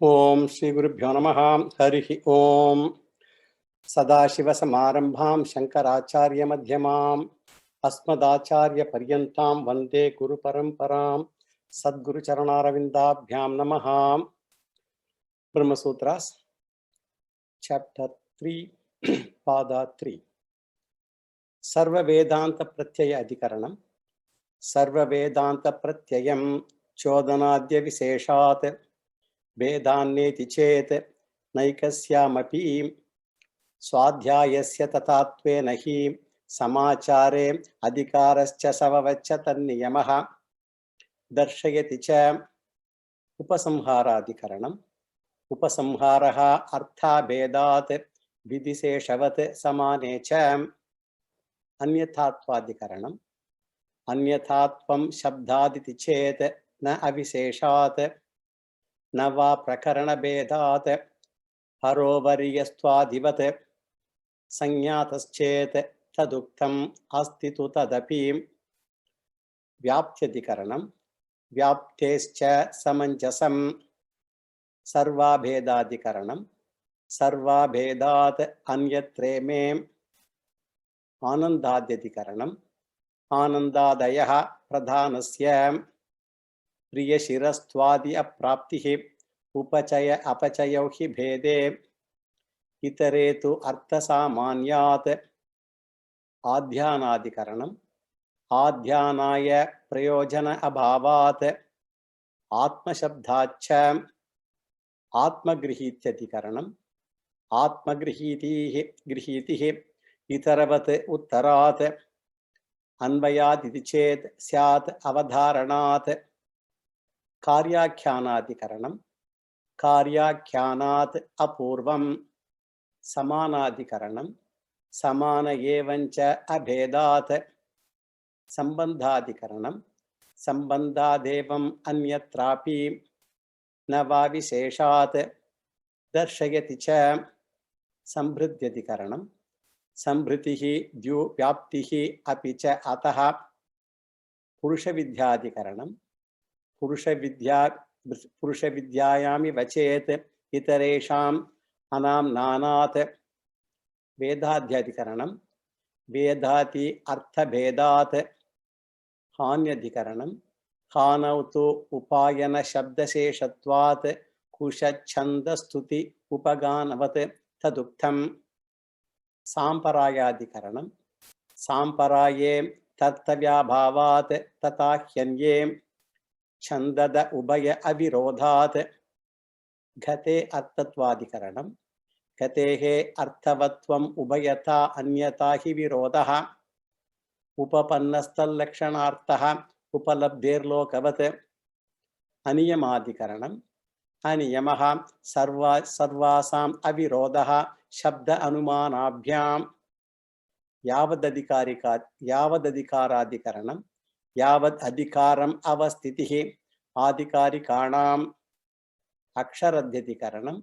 ओम श्री गुरुभ्यो नमः। हरि ओम। सदाशिवसमारंभां शंकराचार्य मध्यमाम् अस्मदाचार्य पर्यन्तां वंदे गुरुपरंपरां। सद्गुरुचरणारविन्दाभ्यां नमः। ब्रह्म सूत्रास चैप्टर 3 पादा 3 सर्व वेदांत प्रत्यय अधिकरणम। सर्व वेदांत प्रत्ययं चोदनाद्य विशेषात् वेदान्नेति चेत् नैकस्यामपि स्वाध्यायस्य तथात्वेन हि समाचारे अधिकारश्च सववच्च तन्नियमः दर्शयति च। उपसंहाराधिकरणम्। उपसंहारः अर्थाभेदात् विधिशेषवत् समाने च। अन्यथात्वाधिकरणम्। अन्यथात्वं शब्दादिति चेत् न अविशेषात् न वा प्रकरणभेदात् परोवर्यस्त्वादिवत् संज्ञातश्चेत् तदुक्तम् अस्ति तु तदपि। व्याप्त्यधिकरणम्। व्याप्तेश्च समञ्जसं। सर्वाभेदाधिकरणम्। सर्वाभेदात् अन्यत्रेमे। आनन्दाद्यधिकरणम्। आनन्दादयः प्रधानस्य प्रियशिरस्त्वादि अप्राप्तिः उपचय अपचयौ हि भेदे इतरे तु अर्थसामान्यात्। आध्यानाधिकरणम्। आध्यानाय प्रयोजन अभावात् आत्मशब्दाच्च। आत्मगृहीत्यधिकरणम्। आत्मगृहीतिः इतरवत् उत्तरात् अन्वयादिति चेत् स्यात् अवधारणात्। कार्याख्यानाधिकरणम्। कार्याख्यानात् अपूर्वं। समानाधिकरणम्। समान एवञ्च अभेदात्। सम्बन्धाधिकरणम्। सम्बन्धादेवम् अन्यत्रापि न वा विशेषात् दर्शयति च। संभृत्यधिकरणम्। संभृतिः द्युव्याप्तिः अपि च अतः। पुरुषविद्याधिकरणम्। पुरुषविद्यायामिव चेत् इतरेषाम् अनाम्नानात्। वेदाध्यधिकरणम्। वेदाति अर्थभेदात्। हान्यधिकरणम्। हानौ तु उपायनशब्दशेषत्वात् कुशच्छन्दस्तुति उपगानवत् तदुक्तम्। साम्परायाधिकरणम्। साम्पराये तत्तव्याभावात् तथा ह्यन्ये छन्दद उभय अविरोधात्। घते अर्थत्वाधिकरणम्। गतेः अर्थवत्वम् उभयथा अन्यथा हि विरोधः। उपपन्नस्तल्लक्षणार्थः उपलब्धेर्लोकवत्। अनियमाधिकरणम्। अनियमः सर्वासाम् अविरोधः शब्द अनुमानाभ्याम्। यावदधिकाराधिकरणम्। यावद् अधिकारम् अवस्थितिः आधिकारिकाणाम्। अक्षरध्यधिकरणम्।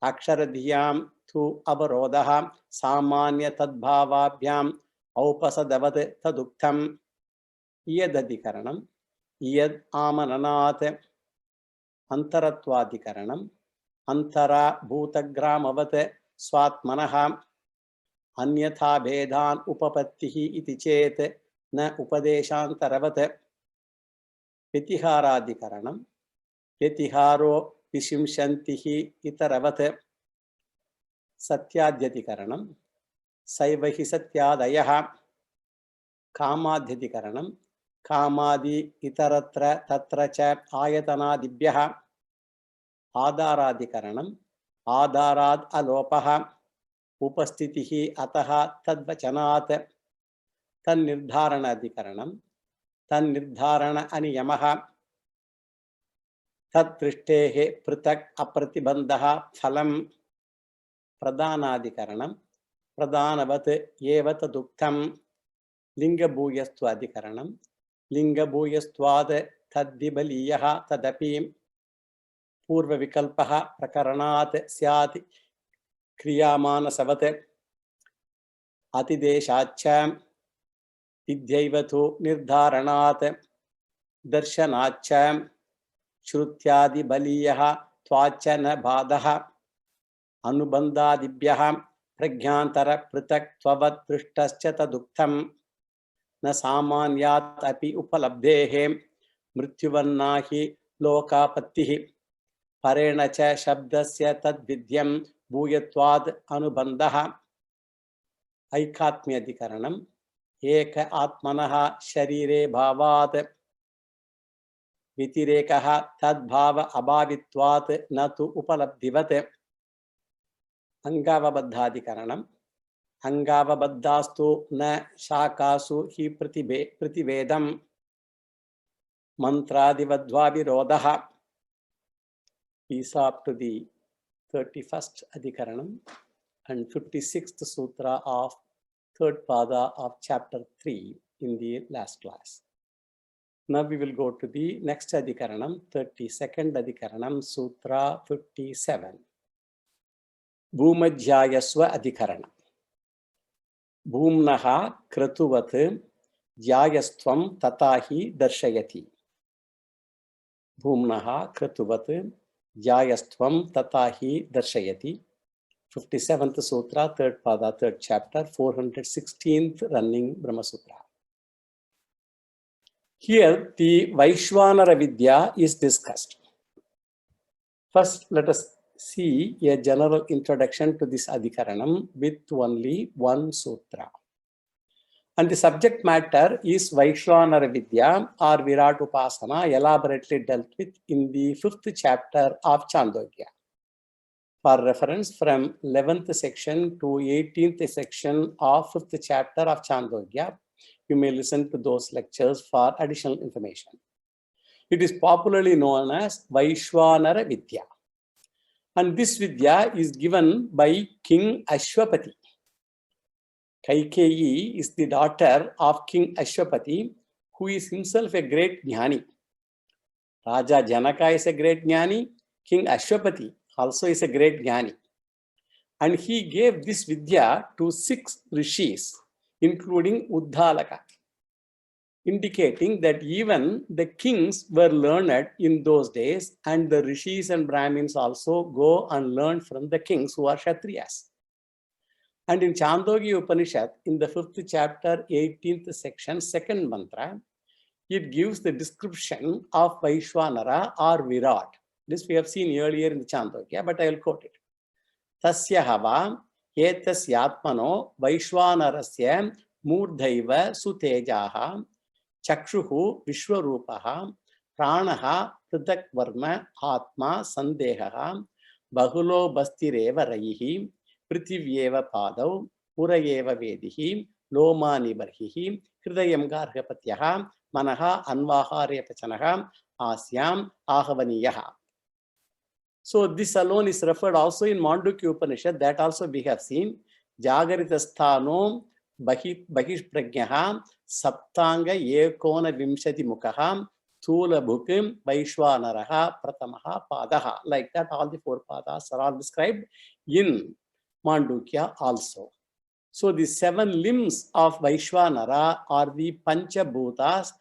अक्षरधियां तु अवरोधः सामान्य तद्भावाभ्याम् औपसदवत् तदुक्तम्। इयदधिकरणम्। इयद् आमननात्। अन्तरत्वाधिकरणम्। अन्तरा भूतग्रामवत् स्वात्मनः। अन्यथा भेदान् उपपत्तिः इति चेत् न उपदेशान्तरवत्। व्यतिहाराधिकरणम्। व्यतिहारो विशिंशन्तिः इतरवत्। सत्याद्यधिकरणम्। सैव हि सत्यादयः। कामाद्यधिकरणम्। कामादि इतरत्र तत्र च आयतनादिभ्यः। आधाराधिकरणम्। आधाराद् अलोपः उपस्थितिः अतः तद्वचनात्। तन्निर्धारणाधिकरणम्। तन्निर्धारण अनियमः। तत्दृष्टेः पृथक् अप्रतिबन्धः फलम्। प्रधानाधिकरणम्। प्रधानवत् एव तदुक्तम्। लिङ्गभूयस्त्वाधिकरणम्। लिङ्गभूयस्त्वात् तद्विबलीयः तदपि। पूर्वविकल्पः प्रकरणात् स्यात् क्रियामानसवत्। अतिदेशाच्च विद्यैव तु निर्धारणात्। दर्शनाच्च श्रुत्यादिबलीयः त्वाचन बाधः अनुबन्धादिभ्यः प्रज्ञान्तर पृथक् त्ववत् पृष्टश्च तदुक्तं न सामान्यात् अपि उपलब्धेः मृत्युवन्नाहि लोकापत्तिः परेण च शब्दस्य तद्विद्यं भूयत्वाद् अनुबन्धः ऐकात्म्याधिकरणम् एक आत्मनः शरीरे भावात् व्यतिरेकः तद्भाव अभावित्वात् न तु उपलब्धिवत् अंगावबद्धाधिकरणम् अंगावबद्धास्तु न शाखासु हि प्रतिवेदं मंत्रादिवद्वा विरोधः is up to the 31st adhikaranam and 56th sutra of third pada of chapter 3 in the last class. Now we will go to the next adhikaranam, 32nd adhikaranam, sutra 57. Bhumajyayasva adhikaranam. Bhumnaha kratuvat jayastvam tatahi darshayati. Bhumnaha kratuvat jayastvam tatahi darshayati. 57th sutra, third pada, third chapter, 416th running Brahma Sutra. Here the Vaishvanara Vidya is discussed. First, let us see a general introduction to this adhikaranam with only one sutra. And the subject matter is Vaishvanara Vidya or Virat Upasana, elaborately dealt with in the 5th chapter of Chandogya. For reference, from 11th section to 18th section of 5th chapter of Chandogya, you may listen to those lectures for additional information. It is popularly known as Vaishvanara Vidya. And this Vidya is given by King Ashwapati. Kaikeyi is the daughter of King Ashwapati, who is himself a great jnani. Raja Janaka is a great jnani. King Ashwapati also is a great jnani. And he gave this Vidya to 6 rishis, including Uddalaka, indicating that even the kings were learned in those days, and the rishis and Brahmins also go and learn from the kings who are Kshatriyas. And in Chandogya Upanishad, in the 5th chapter, 18th section, 2nd mantra, it gives the description of Vaishvanara or Virat. This we have seen earlier in the Chandogya, but I will quote it. Tasya hava etasyatmano Vaishvanarasya murdhaiva sutejaha chakshuhu vishwarupaha pranaha pridhak varna atma sandehaha bahulo bastireva raihi prithiveva padau purayeva vedihi lomani barhihi hridayam garhapatyaha manaha anvahare pachanaha asyam ahavaniyaha. So this alone is referred also in Mandukya Upanishad, that also we have seen. Jagaritastano bahish prajnaha saptanga ekona vimshati mukaha thula bhukim vaishvanaraha pratamaha padaha. Like that, all the 4 padas are all described in Mandukya also. So the 7 limbs of Vaishvanara are the Pancha Bhutas.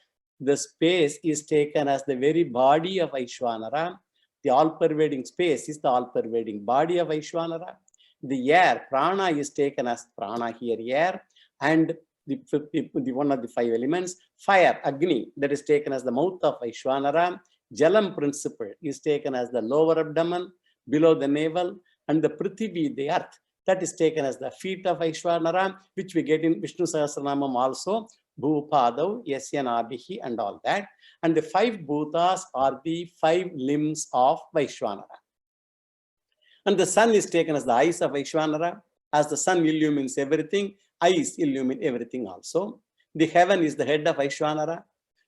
The space is taken as the very body of Vaishvanara. The all-pervading space is the all-pervading body of Vaishvanara. The air, prana, is taken as prana here, air. And the one of the 5 elements, fire, Agni, that is taken as the mouth of Vaishvanara. Jalam principle is taken as the lower abdomen, below the navel. And the Prithivi, the earth, that is taken as the feet of Vaishvanara, which we get in Vishnu Sahasranamam also. Bhupadav, Yasyanabhihi, and all that. And the 5 bhutas are the 5 limbs of Vaishvanara. And the sun is taken as the eyes of Vaishvanara. As the sun illumines everything, eyes illumine everything also. The heaven is the head of Vaishvanara.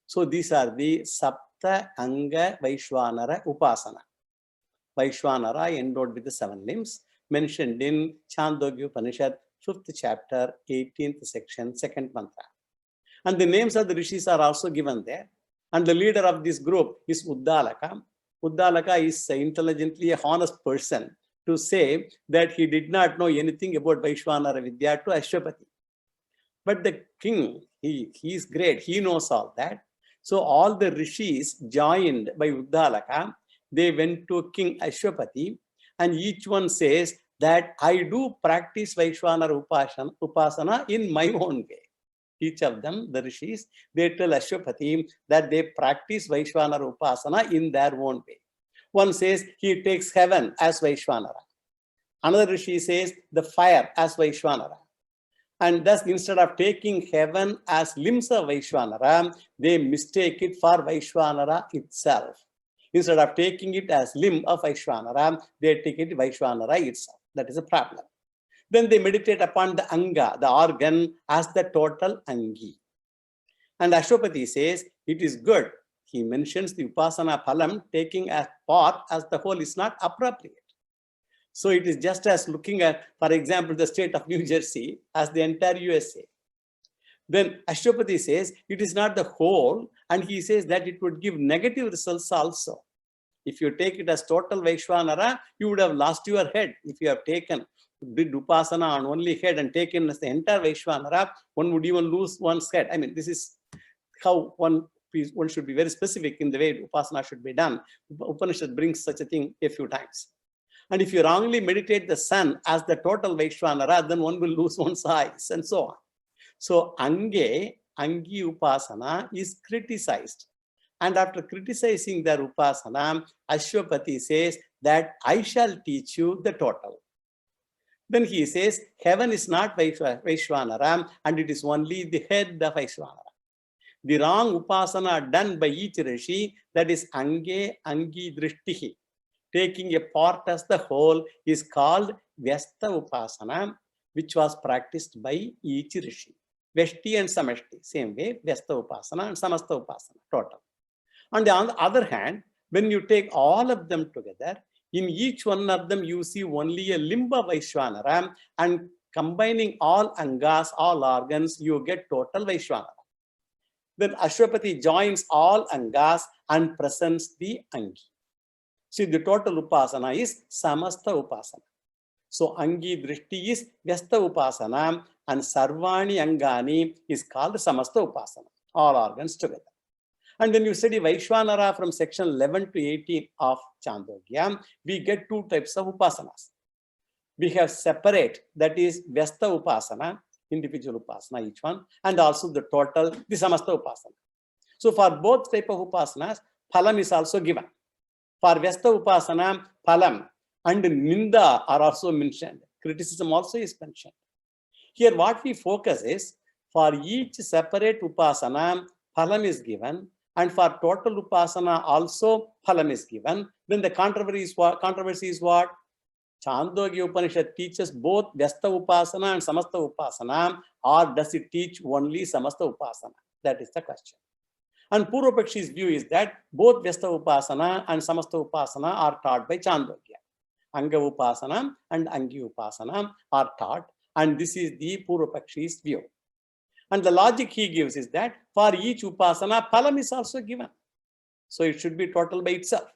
So these are the Sapta Anga Vaishvanara Upasana. Vaishvanara endowed with the 7 limbs, mentioned in Chandogya Upanishad, 5th chapter, 18th section, 2nd mantra. And the names of the rishis are also given there. And the leader of this group is Uddalaka. Uddalaka is intelligently a honest person to say that he did not know anything about Vaishvanara Vidya to Ashwapati. But the king, he is great, he knows all that. So all the rishis joined by Uddalaka they went to King Ashwapati, and each one says that I do practice Vaishwanara Upasana in my own way. Each of them, the rishis, they tell Ashwapati that they practice Vaishwanara Upasana in their own way. One says he takes heaven as Vaishwanara. Another rishi says the fire as Vaishwanara. And thus, instead of taking heaven as limbs of Vaishwanara, they mistake it for Vaishwanara itself. Instead of taking it as limb of Vaishwanara, they take it Vaishwanara itself. That is a problem. Then they meditate upon the anga, the organ, as the total angi. And Ashwapati says it is good. He mentions the upasana phalam taking as part as the whole is not appropriate. So it is just as looking at, for example, the state of New Jersey as the entire USA. Then Ashwapati says it is not the whole, and he says that it would give negative results also. If you take it as total Vaishwanara, you would have lost your head. If you have did upasana on only head and taken as the entire Vaishwanara, one would even lose one's head. I mean, this is how one should be very specific in the way upasana should be done. Upanishad brings such a thing a few times. And if you wrongly meditate the sun as the total Vaishwanara, then one will lose one's eyes and so on. So Angi Upasana is criticized. And after criticizing their Upasana, Ashwapati says that I shall teach you the total. Then he says, heaven is not Vaishwanara and it is only the head of Vaishwanara. The wrong Upasana done by each rishi, that is Angi Drishtihi, taking a part as the whole, is called Vyasta Upasana, which was practiced by each rishi. Veshti and Samashti, same way, Vyasta Upasana and Samasta Upasana, total. And on the other hand, when you take all of them together, in each one of them you see only a limba Vaishwanara, and combining all angas, all organs, you get total Vaishwanara. Then Ashwapati joins all angas and presents the Angi. See, the total Upasana is Samasta Upasana. So Angi Drishti is Vyasta Upasana and Sarvani Angani is called Samasta Upasana, all organs together. And when you study Vaishwanara from section 11 to 18 of Chandogya, we get two types of Upasanas. We have separate, that is Vyasta Upasana, individual Upasana, each one, and also the total, the Samasta Upasana. So for both type of Upasanas, Phalam is also given. For Vyasta Upasana, Phalam and Ninda are also mentioned. Criticism also is mentioned. Here what we focus is, for each separate Upasana, Phalam is given, and for total Upasana also Phalam is given. Then the controversy is what? Chandogya Upanishad teaches both Vyasta Upasana and Samasta Upasana, or does it teach only Samasta Upasana? That is the question. And Purvapakshi's view is that both Vyasta Upasana and Samasta Upasana are taught by Chandogya. Anga Upasana and Angi Upasana are taught, and this is the Purvapakshi's view. And the logic he gives is that for each Upasana, Phalam is also given. So it should be total by itself.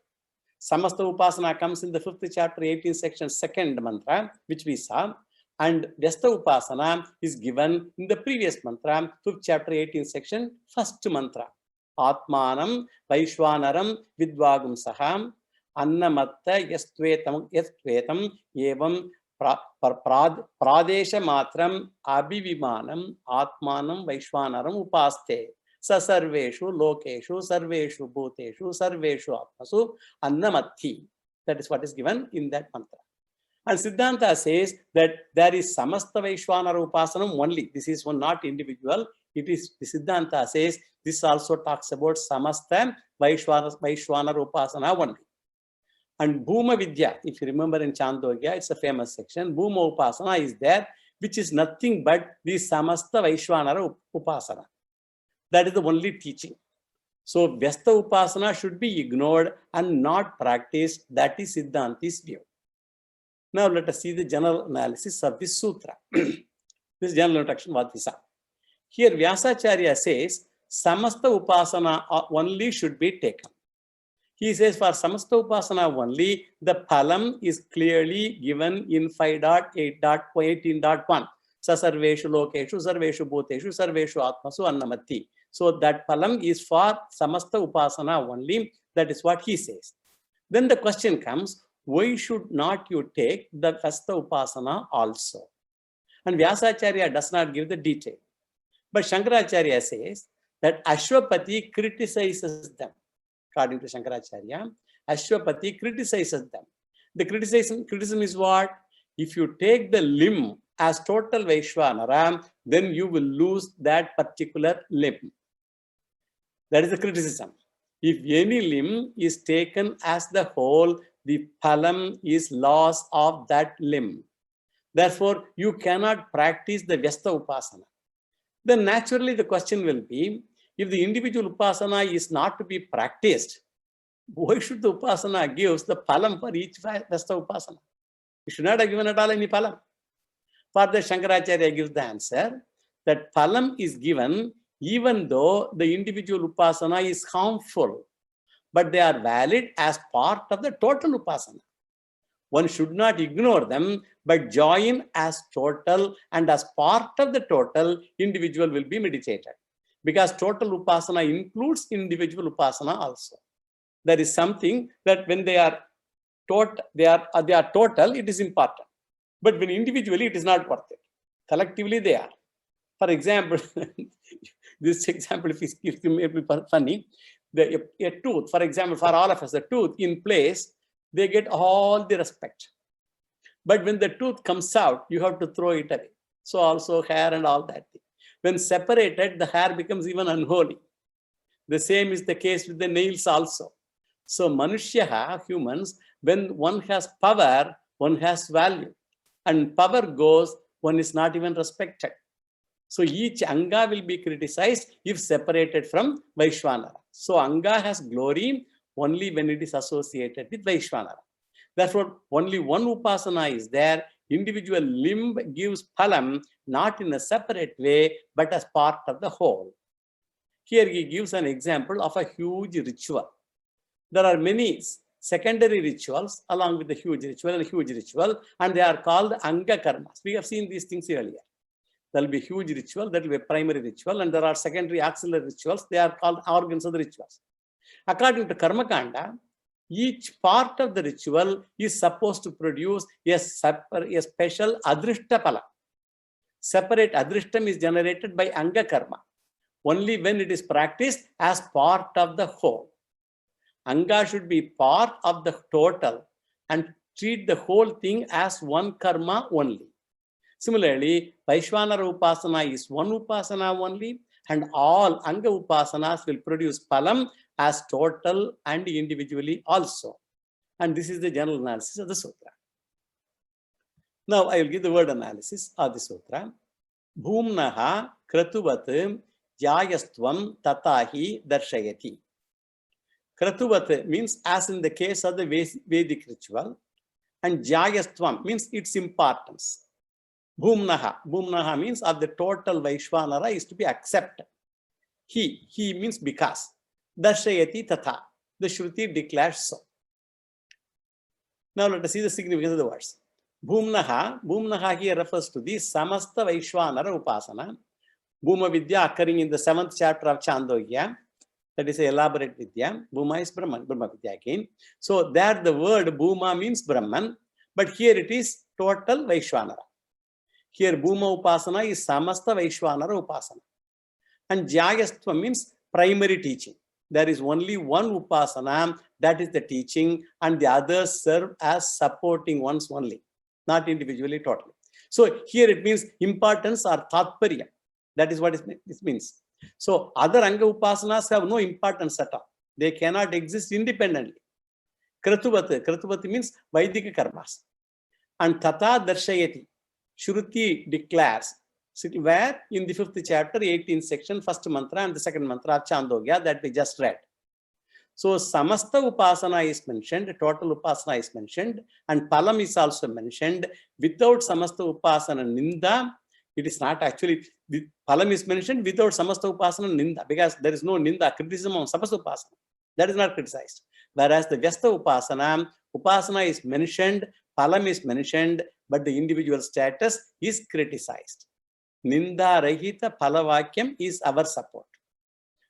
Samasta Upasana comes in the 5th chapter, 18th section, 2nd mantra, which we saw. And Vyasta Upasana is given in the previous mantra, 5th chapter, 18th section, 1st mantra. Atmanam Vaishwanaram Vidvagum Saham Annamatta Yastvetam Evam Pradesha Matram Abhivimanam Atmanam Vaishwanaram Upaste Sasarveshu Lokeshu Sarveshu Bhuteshu Sarveshu Atmasu Annamatti. That is what is given in that mantra. And Siddhanta says that there is Samasta Vaishwanara Upasanam only. This is one not individual. It is, the Siddhanta says, this also talks about Samasta Vaishwanara Upasana only. And Bhuma Vidya, if you remember in Chandogya, it's a famous section. Bhuma Upasana is there, which is nothing but the Samasta Vaishwanara Upasana. That is the only teaching. So Vyasta Upasana should be ignored and not practiced. That is Siddhanti's view. Now let us see the general analysis of this sutra. This general introduction, what we saw. Here Vyasacharya says, Samasta Upasana only should be taken. He says for Samasta Upasana only, the Phalam is clearly given in 5.8.18.1. Sasarveshu Lokeshu, Sarveshu Bhuteshu, Sarveshu Atmasu Annamatti. So that Phalam is for Samasta Upasana only. That is what he says. Then the question comes, why should not you take the Vasta Upasana also? And Vyasacharya does not give the detail. But Shankaracharya says that Ashwapati criticizes them. According to Shankaracharya, Ashwapati criticizes them. The criticism is what? If you take the limb as total Vaishvanara, then you will lose that particular limb. That is the criticism. If any limb is taken as the whole, the phalam is loss of that limb. Therefore, you cannot practice the Vyasta Upasana. Then naturally the question will be, if the individual Upasana is not to be practiced, why should the Upasana give the phalam for each Vyasta Upasana? You should not have given at all any phalam. For the Shankaracharya gives the answer that phalam is given even though the individual Upasana is harmful, but they are valid as part of the total Upasana. One should not ignore them, but join as total, and as part of the total, individual will be meditated. Because total Upasana includes individual Upasana also. There is something that when they are total, it is important. But when individually, it is not worth it. Collectively, they are. For example, this example, if it may be funny, a tooth, for example, for all of us, the tooth in place, they get all the respect. But when the tooth comes out, you have to throw it away. So also hair and all that thing. When separated, the hair becomes even unholy. The same is the case with the nails also. So Manushya, humans, when one has power, one has value. And power goes, one is not even respected. So each Anga will be criticized if separated from Vaishvanara. So Anga has glory only when it is associated with Vaishvanara. Therefore, only one Upasana is there. Individual limb gives phalam not in a separate way, but as part of the whole. Here he gives an example of a huge ritual. There are many secondary rituals along with the huge ritual, and they are called Anga Karmas. We have seen these things earlier. There will be huge ritual, there will be a primary ritual, and there are secondary auxiliary rituals. They are called organs of the rituals. According to Karma Kanda, each part of the ritual is supposed to produce a special Adrishta Pala. Separate Adrishtam is generated by Anga Karma, only when it is practiced as part of the whole. Anga should be part of the total and treat the whole thing as one karma only. Similarly, Vaishvanara Upasana is one Upasana only, and all Anga Upasanas will produce Palam as total and individually also. And this is the general analysis of the Sutra. Now I will give the word analysis of the Sutra. Bhumnaha kratuvat jayastvam tatahi darshayati. Kratuvat means as in the case of the Vedic ritual, and jayastvam means its importance. Bhumnaha means of the total Vaishvanara is to be accepted. He means because. Darshayati tatha. The Shruti declares so. Now let us see the significance of the words. Bhumnaha here refers to the Samasta Vaishvanara Upasana. Bhuma Vidya occurring in the 7th chapter of Chandogya. That is an elaborate Vidya. Bhuma is Brahman, Brahma Vidya again. So there the word Bhuma means Brahman, but here it is total Vaishvanara. Here Bhuma Upasana is Samasta Vaishvanara Upasana. And Jyayastva means primary teaching. There is only one Upasana, that is the teaching, and the others serve as supporting ones only, not individually, totally. So here it means importance or tatparya. That is what it means. So other Anga Upasanas have no importance at all. They cannot exist independently. Kratuvati means Vaidika karmas. And Tata Darshayati, Shruti declares, where in the 5th chapter, 18th section, 1st mantra and the 2nd mantra of Chandogya that we just read. So Samasta Upasana is mentioned, total Upasana is mentioned, and Palam is also mentioned. Without Samasta Upasana Ninda, it is not actually, the Palam is mentioned without Samasta Upasana Ninda, because there is no Ninda, criticism on Samasta Upasana. That is not criticized. Whereas the Vyasta Upasana is mentioned, Palam is mentioned, but the individual status is criticized. Ninda Rahita Palavakyam is our support.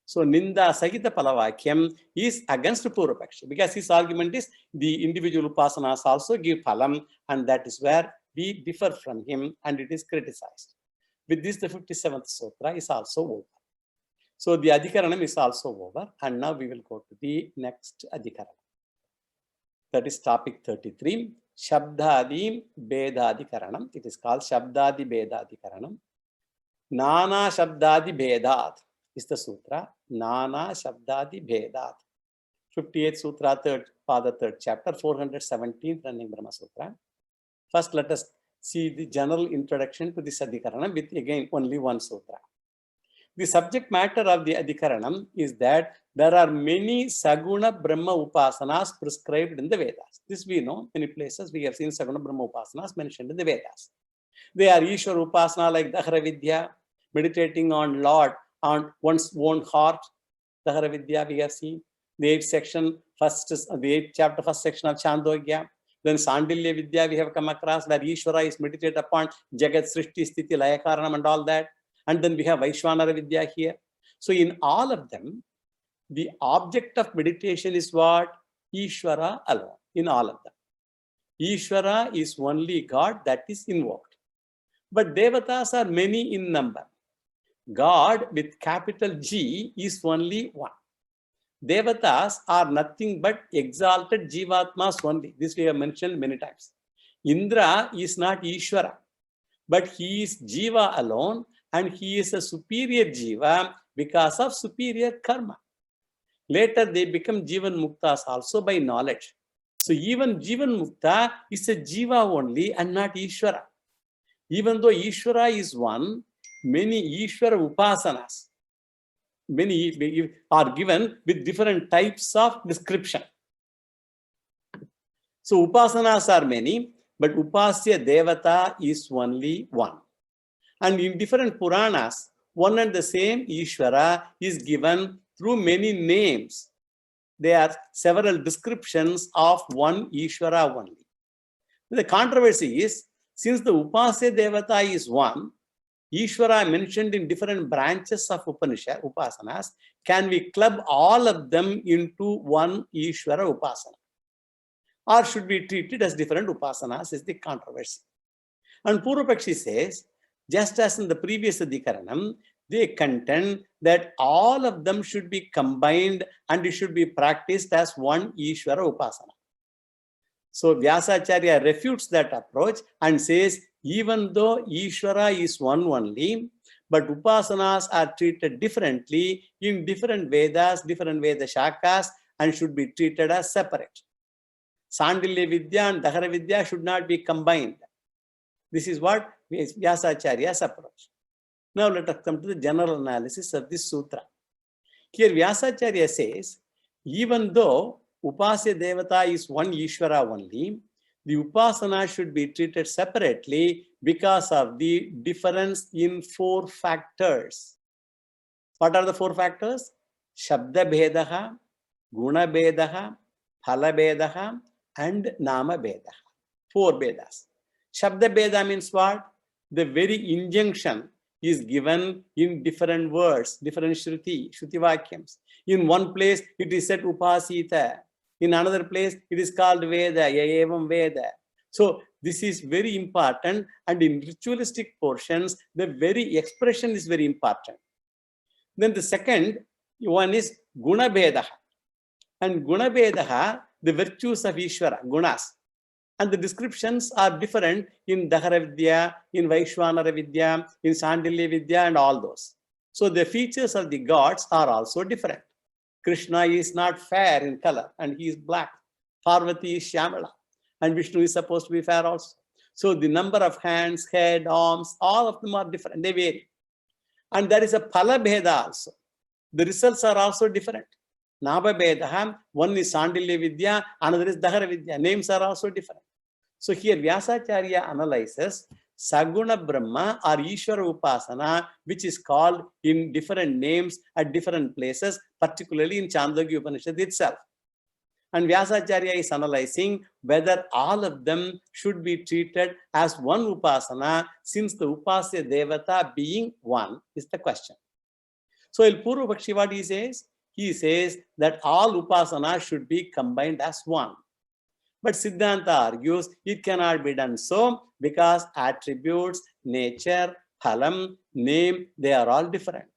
So Ninda Sahita Palavakyam is against Purvapakshi because his argument is the individual upasanas also give phalam, and that is where we differ from him and it is criticized. With this, the 57th sutra is also over. So the Adhikaranam is also over, and now we will go to the next Adhikaranam. That is topic 33, Shabdadi Bedadikaranam. It is called Shabdadi Bedadikaranam. Nana Shabdadi Bedat is the sutra. Nana Shabdadi Bedat. 58th sutra, 3rd pada, 3rd chapter, 417th running Brahma Sutra. First, let us see the general introduction to this Adhikaranam with again only one sutra. The subject matter of the Adhikaranam is that there are many Saguna Brahma Upasanas prescribed in the Vedas. This we know, many places we have seen Saguna Brahma Upasanas mentioned in the Vedas. They are Ishwara Upasana like Dahara Vidya, meditating on Lord, on one's own heart. Dahara Vidya we have seen. The 8th section, the 8th chapter, 1st section of Chandogya. Then Sandilya Vidya we have come across where Ishvara is meditated upon Jagat Srishti Sthiti Laya Karanam and all that. And then we have Vaishwanara Vidya here. So in all of them, the object of meditation is what? Ishvara alone, in all of them. Ishvara is only God that is invoked. But Devatas are many in number. God with capital G is only one. Devatas are nothing but exalted Jivatmas only. This we have mentioned many times. Indra is not Ishvara, but he is Jiva alone, and he is a superior Jiva because of superior karma. Later they become Jivan Muktas also by knowledge. So even Jivan Mukta is a Jiva only and not Ishvara. Even though Ishvara is one, many Ishvara Upasanas, many are given with different types of description. So Upasanas are many, but Upasya Devata is only one. And in different Puranas, one and the same Ishvara is given through many names. There are several descriptions of one Ishvara only. The controversy is, since the Upasya Devata is one, Ishvara mentioned in different branches of Upanishad, Upasanas, can we club all of them into one Ishvara Upasana? Or should be treated as different Upasanas is the controversy. And Purvapakshi says, just as in the previous Adhikaranam, they contend that all of them should be combined and it should be practiced as one Ishvara Upasana. So Vyasacharya refutes that approach and says, even though Ishvara is one only, but Upasanas are treated differently in different Vedas, different Veda Shakas, and should be treated as separate. Sandilya Vidya and Dahara Vidya should not be combined. This is what Vyasacharya's approach. Now let us come to the general analysis of this sutra. Here Vyasacharya says, even though Upasya Devata is one Ishvara only, the Upasana should be treated separately because of the difference in 4 factors. What are the 4 factors? Shabda Bhedaha, Guna Bhedaha, Phala Bhedaha, and Nama Bhedaha. 4 Vedas. Shabda Bheda means what? The very injunction is given in different words, different Shruti Vakyams. In one place, it is said Upasita. In another place, it is called Veda, Yayevam Veda. So this is very important, and in ritualistic portions, the very expression is very important. Then the second one is Guna Bhedaha. And Guna Bhedaha, the virtues of Ishvara, Gunas. And the descriptions are different in Dahara Vidya, in Vaishwanara Vidya, in Sandilya Vidya, and all those. So the features of the gods are also different. Krishna is not fair in color and he is black. Parvati is Shyamala. And Vishnu is supposed to be fair also. So the number of hands, head, arms, all of them are different. They vary. And there is a Phala Bheda also. The results are also different. Naba Bhedaha, one is Sandilya Vidya, another is Dahara Vidya. Names are also different. So here Vyasacharya analyzes Saguna Brahma or Ishvara Upasana, which is called in different names at different places, particularly in Chandogya Upanishad itself. And Vyasacharya is analyzing whether all of them should be treated as one Upasana, since the Upasya Devata being one is the question. So in Purva Pakshi, what he says? He says that all upasana should be combined as one. But Siddhanta argues it cannot be done so because attributes, nature, phalam, name, they are all different.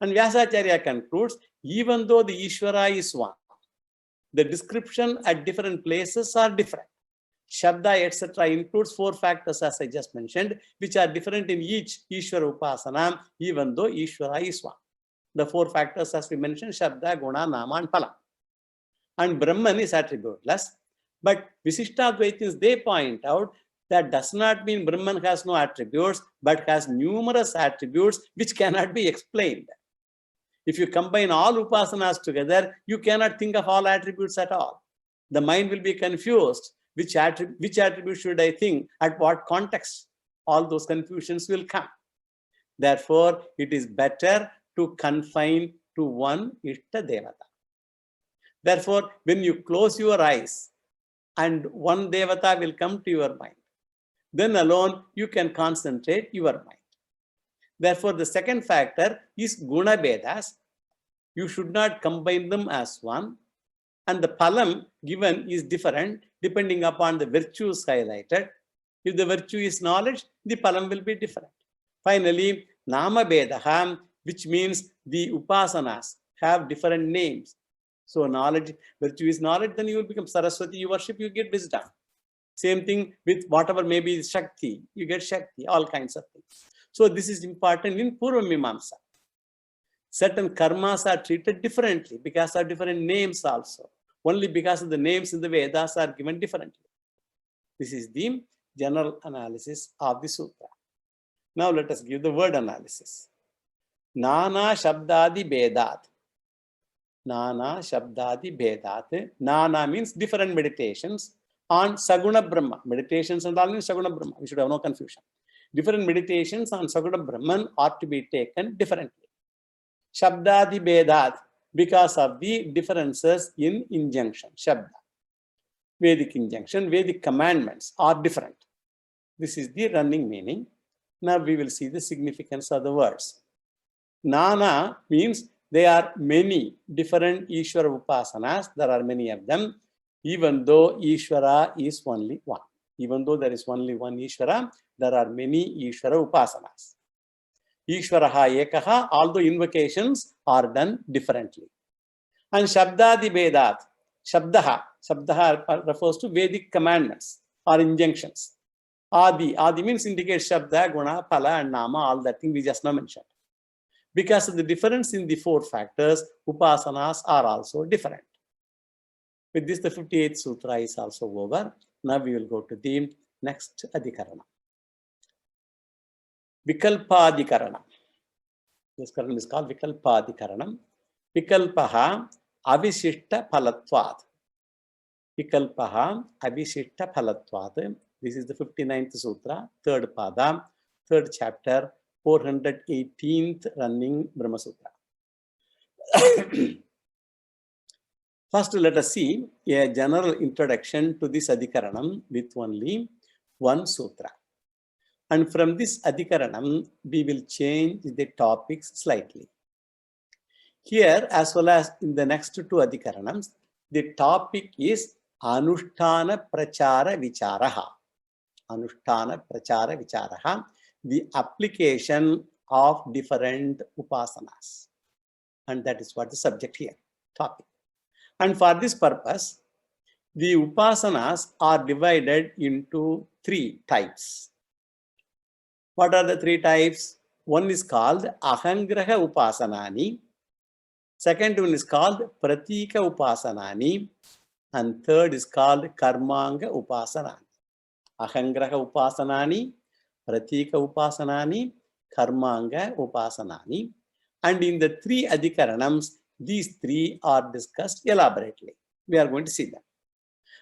And Vyasacharya concludes, even though the Ishvara is one, the description at different places are different. Shabda, etc. includes 4 factors, as I just mentioned, which are different in each Ishvara Upasana, even though Ishvara is one. The 4 factors, as we mentioned, Shabda, Guna, Nama, and Phala. And Brahman is attributeless. But Visishtadvaitins, they point out that does not mean Brahman has no attributes, but has numerous attributes which cannot be explained. If you combine all upasanas together, you cannot think of all attributes at all. The mind will be confused. Which attribute should I think? At what context? All those confusions will come. Therefore, it is better to confine to one Ishta Devata. Therefore, when you close your eyes and one Devata will come to your mind, then alone you can concentrate your mind. Therefore, the second factor is Guna Vedas. You should not combine them as one. And the phalam given is different depending upon the virtues highlighted. If the virtue is knowledge, the phalam will be different. Finally, Nama Vedaha, which means the upasanas have different names. So knowledge, virtue is knowledge, then you will become Saraswati, you worship, you get wisdom. Same thing with whatever may be Shakti, you get Shakti, all kinds of things. So this is important in Purva Mimamsa. Certain karmas are treated differently because of different names also. Only because of the names in the Vedas are given differently. This is the general analysis of the sutra. Now let us give the word analysis. Nana Shabdadi Vedat. Nana Shabdadi Vedat. Nana means different meditations on Saguna Brahma. Meditations and all means Saguna Brahma. We should have no confusion. Different meditations on Saguna Brahman ought to be taken differently. Shabdadi Vedat, because of the differences in injunction, Shabda. Vedic injunction, Vedic commandments are different. This is the running meaning. Now we will see the significance of the words. Nana means there are many different Ishvara upasanas. There are many of them, even though Ishvara is only one. Even though there is only one Ishvara, there are many Ishvara upasanas. Ishvaraha Ekaha, although invocations are done differently. And Shabdadi Vedat, Shabdaha refers to Vedic commandments or injunctions. Adi means indicates Shabda, Guna, Phala, and Nama, all that thing we just now mentioned. Because of the difference in the 4 factors, upasanas are also different. With this, the 58th sutra is also over. Now we will go to the next Adhikarana. Vikalpadikaranam. This karanam is called Vikalpadikaranam. Vikalpaha Avishishta Phalatvat. Vikalpaha Avishishta Phalatvat. This is the 59th sutra, 3rd pada, 3rd chapter, 418th running Brahma Sutra. First, let us see a general introduction to this Adhikaranam with only one sutra. And from this Adhikaranam, we will change the topics slightly. Here, as well as in the next 2 Adhikaranams, the topic is Anushtana Prachara Vicharaha. Anushtana Prachara Vicharaha, the application of different upasanas. And that is what the subject here, topic. And for this purpose, the upasanas are divided into 3 types. What are the 3 types? One is called Ahangraha Upasanani. Second one is called Pratika Upasanani. And third is called Karmanga Upasanani. Ahangraha Upasanani, Pratika Upasanani, Karmanga Upasanani. And in the 3 Adhikaranams, these 3 are discussed elaborately. We are going to see them.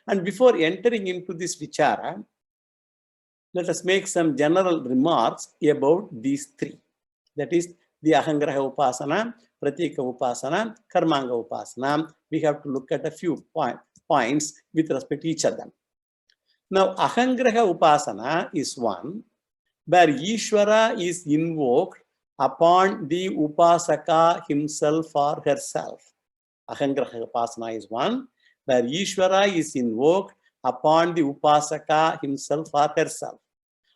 And before entering into this Vichara, let us make some general remarks about these 3. That is the Ahangraha Upasana, Pratika Upasana, Karmanga Upasana. We have to look at a few points with respect to each of them. Now, Ahangraha Upasana is one where Ishvara is invoked upon the upasaka himself or herself. Ahangraha upasana is one, where Ishvara is invoked upon the upasaka himself or herself.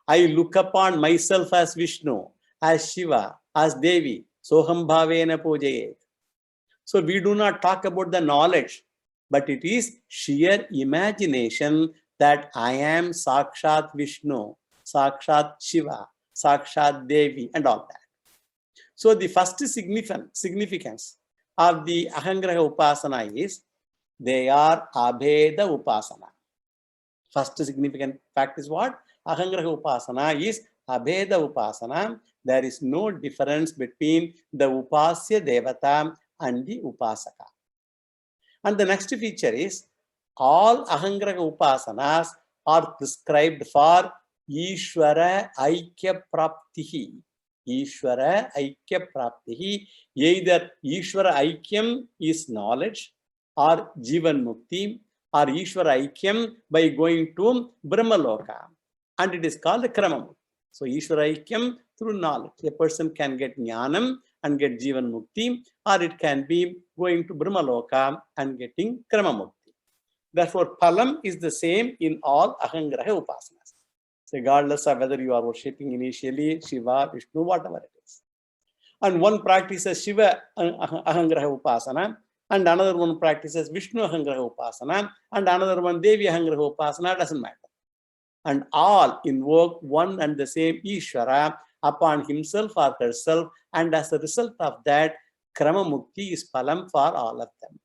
I look upon myself as Vishnu, as Shiva, as Devi, soham bhavena pujayet. So we do not talk about the knowledge, but it is sheer imagination that I am Sakshat Vishnu, Sakshat Shiva, Sakshat Devi, and all that. So the first significance of the Ahangraha Upasana is they are Abheda Upasana. First significant fact is what? Ahangraha Upasana is Abheda Upasana. There is no difference between the Upasya Devata and the Upasaka. And the next feature is all Ahangraha Upasanas are prescribed for Ishvara Aikya Praptihi. Ishvara Aikya Praptihi. Either Ishvara Aikyam is knowledge, or Jivan Mukti, or Ishvara Aikyam by going to Brahma Loka. And it is called Kramam. So Ishvara Aikyam through knowledge. A person can get Jnanam and get Jivan Mukti, or it can be going to Brahma Loka and getting Krama Mukti. Therefore, Phalam is the same in all Ahangraha Upasanas, regardless of whether you are worshipping initially Shiva, Vishnu, whatever it is. And one practices Shiva Ahangraha Upasana, and another one practices Vishnu Ahangraha Upasana, and another one Devi Ahangraha Upasana, doesn't matter. And all invoke one and the same Ishvara upon himself or herself, and as a result of that, Krama Mukti is Phalam for all of them.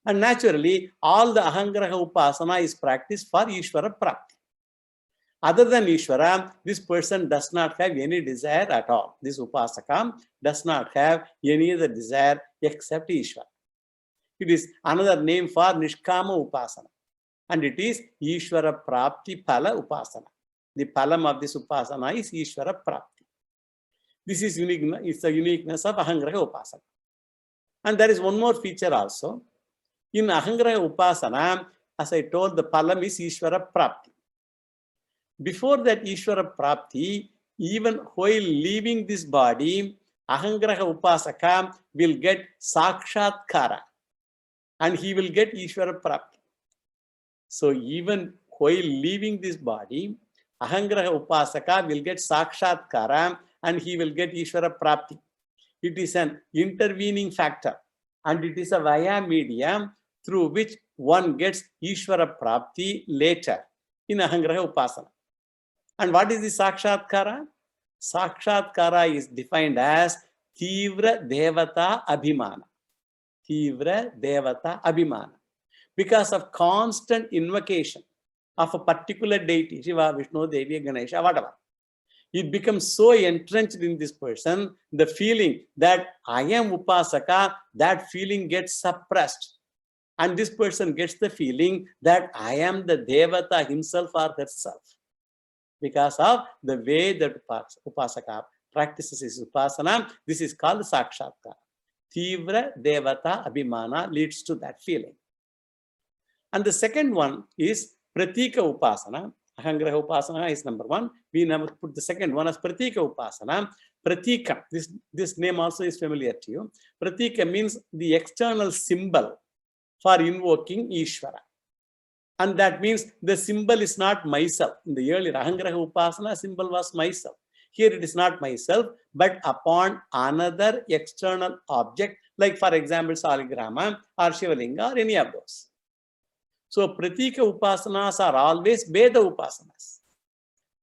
And naturally, all the Ahangraha Upasana is practiced for Ishvara Prapti. Other than Ishvara, this person does not have any desire at all. This Upasaka does not have any other desire except Ishvara. It is another name for Nishkama Upasana. And it is Ishvara Prapti Phala Upasana. The Phalam of this Upasana is Ishvara Prapti. This is unique. It's the uniqueness of Ahangraha Upasana. And there is one more feature also. In Ahangraha Upasana, as I told, the Phalam is Ishvara Prapti. Before that Ishvara Prapti, even while leaving this body, Ahangraha Upasaka will get Sakshatkara, and he will get Ishvara Prapti. So even while leaving this body, Ahangraha Upasaka will get Sakshatkara, and he will get Ishvara Prapti. It is an intervening factor, and it is a via medium through which one gets Ishvara Prapti later in Ahangraha Upasana. And what is the Sakshatkara? Sakshatkara is defined as Tivra Devata Abhimana. Tivra Devata Abhimana. Because of constant invocation of a particular deity, Shiva, Vishnu, Devi, Ganesha, whatever, it becomes so entrenched in this person, the feeling that I am Upasaka, that feeling gets suppressed. And this person gets the feeling that I am the Devata himself or herself, because of the way that Upasaka practices his Upasana. This is called Sakshatkara. Tivra Devata Abhimana leads to that feeling. And the second one is Pratika Upasana. Ahangraha Upasana is number one. We never put the second one as Pratika Upasana. Pratika, this name also is familiar to you. Pratika means the external symbol for invoking Ishvara. And that means the symbol is not myself. In the earlier Ahangraha Upasana, symbol was myself. Here it is not myself, but upon another external object, like for example, Saligrama or Shivalinga or any of those. So Pratika Upasanas are always Veda Upasanas.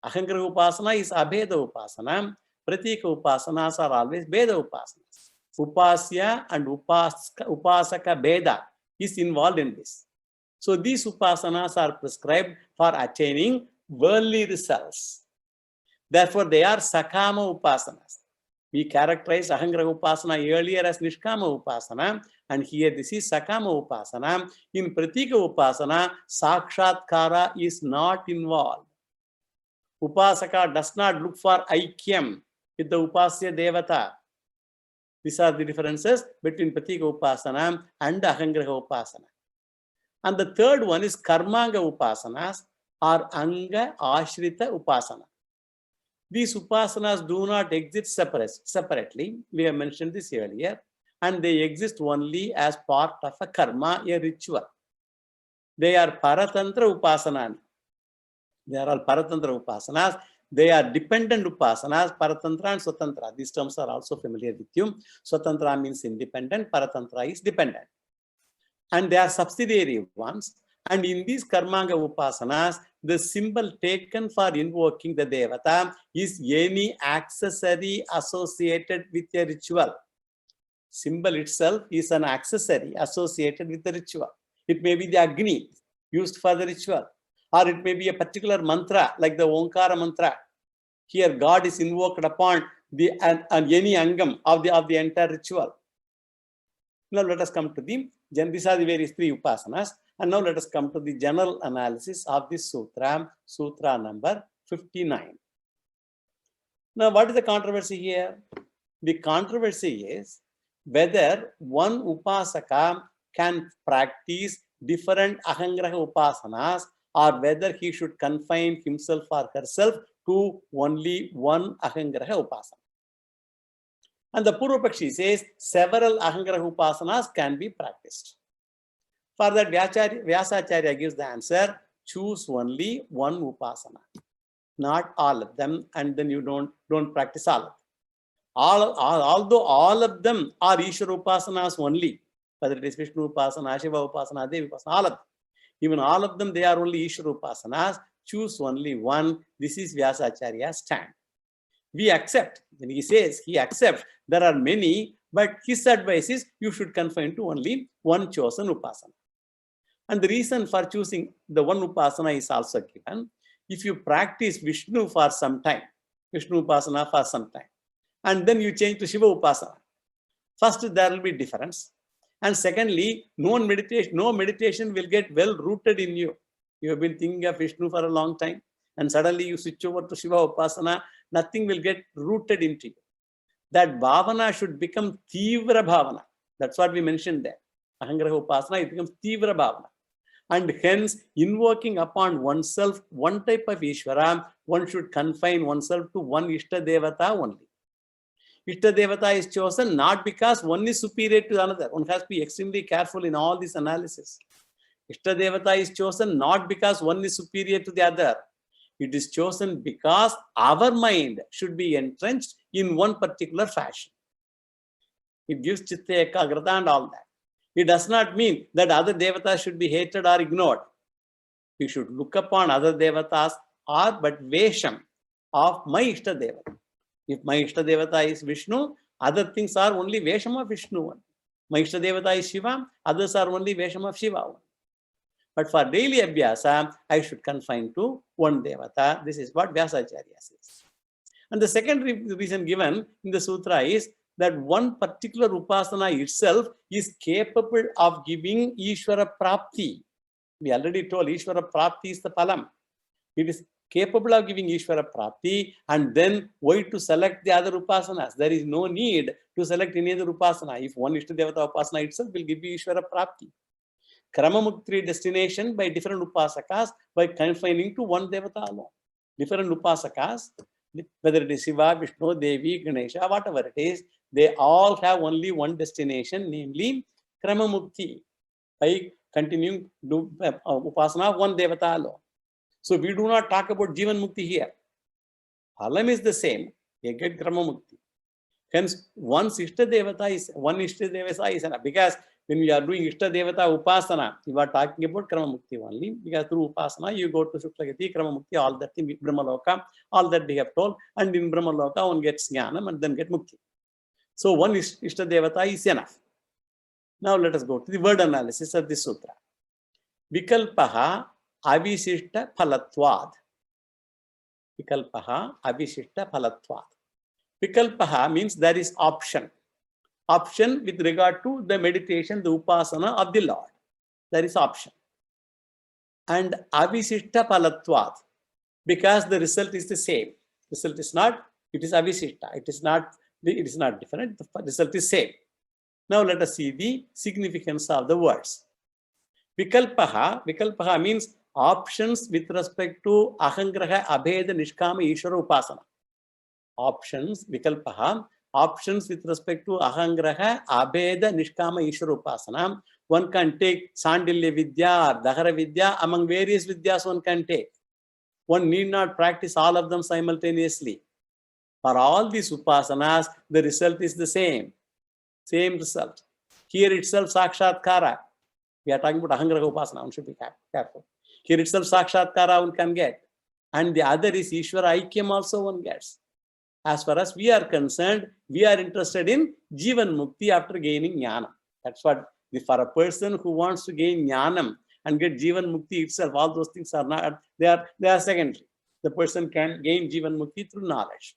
Ahangraha Upasana is Abheda Upasana. Pratika Upasanas are always Veda Upasanas. Upasya and Upasaka Veda is involved in this. So these Upasanas are prescribed for attaining worldly results. Therefore, they are Sakama Upasanas. We characterized Ahangraha Upasana earlier as Nishkama Upasana, and here this is Sakama Upasana. In Pratika Upasana, Sakshatkara is not involved. Upasaka does not look for Aikyam with the Upasya Devata. These are the differences between Pratika Upasana and Ahangraha Upasana. And the third one is Karmanga Upasanas or Anga Ashrita Upasana. These upasanas do not exist separately. We have mentioned this earlier. And they exist only as part of a karma, a ritual. They are paratantra upasanas. They are all paratantra upasanas. They are dependent upasanas, paratantra and swatantra. These terms are also familiar with you. Swatantra means independent, paratantra is dependent. And they are subsidiary ones. And in these karmanga upasanas, the symbol taken for invoking the devata is any accessory associated with a ritual. Symbol itself is an accessory associated with the ritual. It may be the Agni used for the ritual, or it may be a particular mantra like the Onkara mantra. Here, God is invoked upon the any angam of the entire ritual. Now let us come to these are the various three upasanas, and now let us come to the general analysis of this sutra, sutra number 59. Now, what is the controversy here? The controversy is whether one upasaka can practice different ahangraha upasanas, or whether he should confine himself or herself to only one ahangraha upasana. And the Purvapakshi says several ahangraha upasanas can be practiced. For that, Vyasacharya gives the answer: choose only one upasana, not all of them, and then you don't practice all of them. Although all of them are Ishvara upasanas only, whether it is Vishnu upasana, Shiva upasana, Devi upasana, all of them. Even all of them, they are only Ishvara upasanas. Choose only one. This is Vyasacharya's stand. We accept. When he says he accepts, there are many, but his advice is you should confine to only one chosen upasana. And the reason for choosing the one upasana is also given. If you practice Vishnu for some time, Vishnu upasana for some time, and then you change to Shiva upasana, first there will be difference. And secondly, no meditation will get well rooted in you. You have been thinking of Vishnu for a long time, and suddenly you switch over to Shiva upasana, nothing will get rooted into you. That bhavana should become Tivra bhavana. That's what we mentioned there. Ahangraha upasana, it becomes Tivra bhavana. And hence, invoking upon oneself one type of Ishvara, one should confine oneself to one Ishta Devata only. Ishta Devata is chosen not because one is superior to another. One has to be extremely careful in all this analysis. Ishta Devata is chosen not because one is superior to the other. It is chosen because our mind should be entrenched in one particular fashion. It gives chitta ekagrata and all that. It does not mean that other devatas should be hated or ignored. We should look upon other devatas are but vesham of my Ishta Devata. If my Ishta Devata is Vishnu, other things are only vesham of Vishnu. My Ishta Devata is Shiva, others are only vesham of Shiva. But for daily abhyasa, I should confine to one devata. This is what Vyasacharya says. And the second reason given in the sutra is that one particular upasana itself is capable of giving Ishvara Prapti. We already told Ishvara Prapti is the palam. It is capable of giving Ishvara Prapti, and then why to select the other upasanas? There is no need to select any other upasana. If one Ishta Devata upasana itself will give you Ishvara Prapti. Kramamukti destination by different upasakas by confining to one devata alone. Different upasakas, whether it is Shiva, Vishnu, Devi, Ganesha, whatever it is, they all have only one destination, namely Kramamukti, by continuing upasana of one devata alone. So we do not talk about Jivan Mukti here. Phalam is the same, you get Kramamukti. Hence, one Ishta Devata is enough, because when we are doing Ishta Devata Upasana, we are talking about Krama Mukti only, because through Upasana you go to Shuklagati, Krama Mukti, all that in Brahmaloka, all that we have told, and in Brahmaloka one gets Jnanam and then get Mukti. So one Ishta Devata is enough. Now let us go to the word analysis of this sutra. Vikalpaha Avishishta Phalatvad. Vikalpaha Avishishta Phalatvad. Vikalpaha means there is option. Option with regard to the meditation, the upasana of the Lord. There is option. And Avishishta Phalatvad, because the result is the same. Result is not, it is Avishishta. It is not different. The result is same. Now let us see the significance of the words. Vikalpaha means options with respect to Ahangraha Abheda Nishkama Ishvara Upasana. options, vikalpaha, options with respect to ahangraha, abheda, nishkama, ishvara upasana. One can take Sandilya Vidya or Dahara Vidya, among various Vidyas one can take. One need not practice all of them simultaneously. For all these upasanas, the result is the same result. Here itself, Sakshatkara. We are talking about Ahangraha Upasana, one should be careful. Here itself, Sakshatkara one can get. And the other is Ishvara Aikyam also one gets. As far as we are concerned, we are interested in Jivan Mukti after gaining Jnana. That's what, for a person who wants to gain Jnanam and get Jivan Mukti itself, all those things are not, they are secondary. The person can gain Jivan Mukti through knowledge.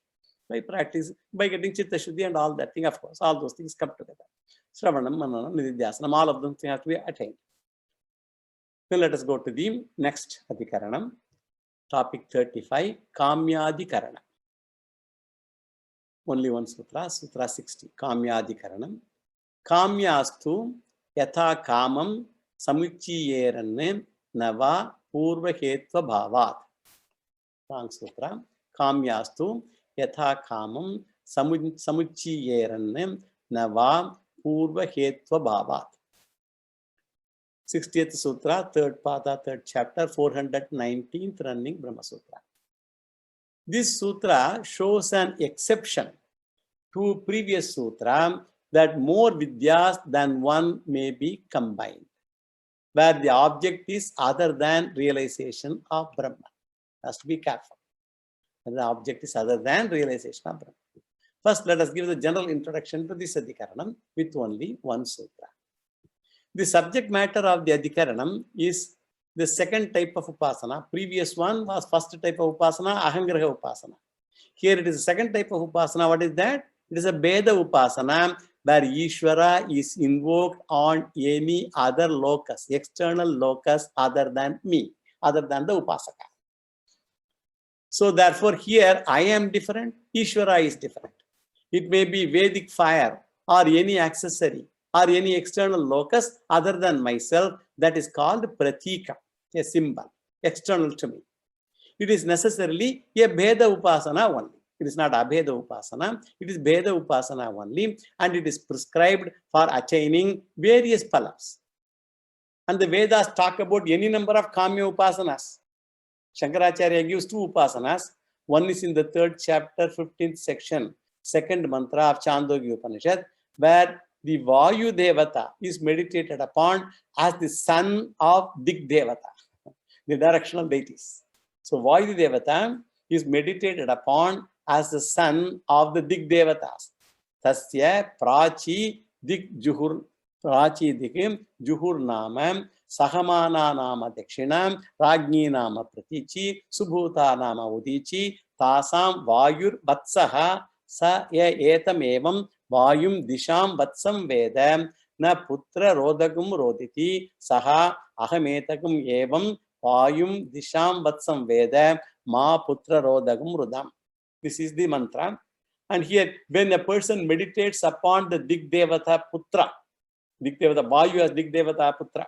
By practice, by getting Chitta Shuddhi and all that thing, of course, all those things come together. Shravanam, Mananam, Nididhyasanam, all of them have to be attained. Then let us go to the next Adhikaranam, topic 35, Kamyadhikaranam. Only one sutra, Sutra 60, Kamyadhikaranam. Kamyastu yatha kamam samuchiyeranne nava purva hetva bhavat. Wrong sutra. Kamyastu yatha kamam samuchiyeranne nava purva hetva bhavat. 60th Sutra, 3rd Pada, 3rd chapter, 419th running Brahma Sutra. This sutra shows an exception to previous sutra that more vidyas than one may be combined, where the object is other than realization of Brahma. Has to be careful. And the object is other than realization of Brahma. First, let us give the general introduction to this Adhikaranam with only one sutra. The subject matter of the Adhikaranam is the second type of upasana. Previous one was first type of upasana, Ahangraha upasana. Here it is the second type of upasana. What is that? It is a Beda upasana, where Ishvara is invoked on any other locus, external locus other than me, other than the upasaka. So therefore here I am different, Ishvara is different. It may be Vedic fire or any accessory or any external locus other than myself, that is called pratika, a symbol, external to me. It is necessarily a Beda upasana only. It is not Abheda upasana, it is Beda upasana only, and it is prescribed for attaining various phalas. And the Vedas talk about any number of Kamya upasanas. Shankaracharya gives two upasanas. One is in the 3rd chapter, 15th section, 2nd mantra of Chandogya Upanishad, where the Vayu Devata is meditated upon as the son of Dig Devata, the directional deities. So Vayu Devata is meditated upon as the son of the Dig Devatas. Tasya Prachi Dig Juhur, Prachi Digim Juhur Namam, Sahamana Nama Dakshinam, Ragni Nama Pratichi, Subhuta Nama Udichi, Tasam Vayur Vatsaha, Sa Etam Evam, Vayum Disham Vatsam Vedam, Na Putra Rodagum Roditi, Saha Ahametagum Evam, Vayum Disham Vatsam Vedam, Ma Putra Rodagum Rudam. This is the mantra. And here, when a person meditates upon the Dig Devata Putra, Dig Devata Vayu as Dig Devata Putra,